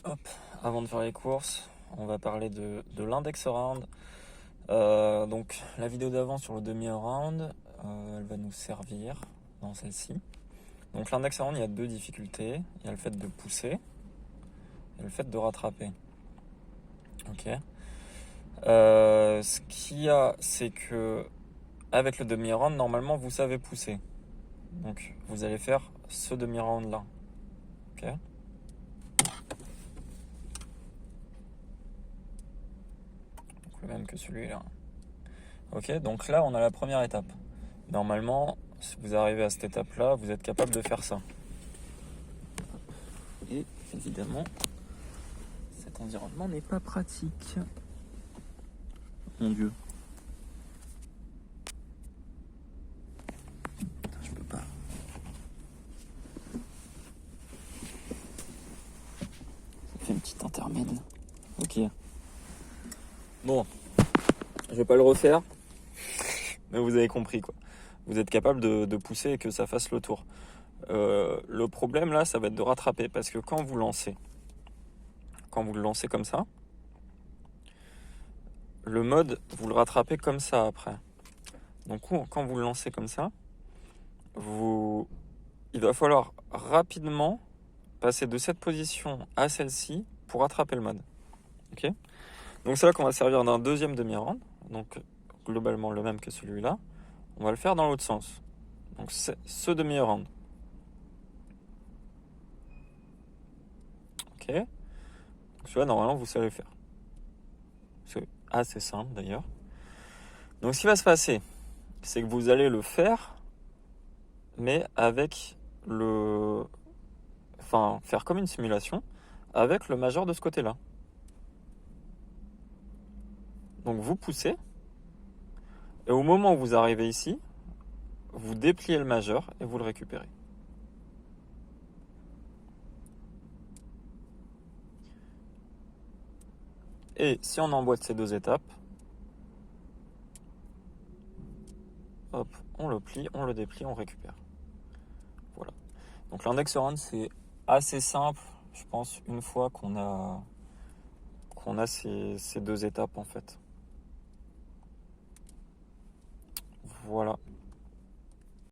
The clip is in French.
Hop, avant de faire les courses, on va parler de l'index around. Donc la vidéo d'avant sur le demi-around, elle va nous servir dans celle-ci. Donc l'index around, il y a deux difficultés. Il y a le fait de pousser et le fait de rattraper. Ok. Ce qu'il y a, c'est que avec le demi-round, normalement, vous savez pousser. Donc vous allez faire ce demi-round là. Ok. Le même que celui-là. Ok, donc là on a la première étape. Normalement, si vous arrivez à cette étape-là, vous êtes capable de faire ça. Et évidemment, cet environnement n'est pas pratique. Mon Dieu. Je peux pas. Ça fait une petite intermède. Ok. Bon, je vais pas le refaire, mais vous avez compris quoi. Vous êtes capable de pousser et que ça fasse le tour. Le problème là, ça va être de rattraper parce que quand vous le lancez comme ça, le mode, vous le rattrapez comme ça après. Donc quand vous le lancez comme ça, il va falloir rapidement passer de cette position à celle-ci pour rattraper le mode. Ok ? Donc c'est là qu'on va servir d'un deuxième demi-round, donc globalement le même que celui-là. On va le faire dans l'autre sens. Donc c'est ce demi-round. Ok ? Donc celui-là, normalement, vous savez faire. C'est assez simple d'ailleurs. Donc ce qui va se passer, c'est que vous allez le faire, mais avec faire comme une simulation, avec le majeur de ce côté-là. Donc vous poussez, et au moment où vous arrivez ici, vous dépliez le majeur et vous le récupérez. Et si on emboîte ces deux étapes, hop, on le plie, on le déplie, on récupère. Voilà. Donc l'index around, c'est assez simple, je pense, une fois qu'on a ces deux étapes en fait. Voilà.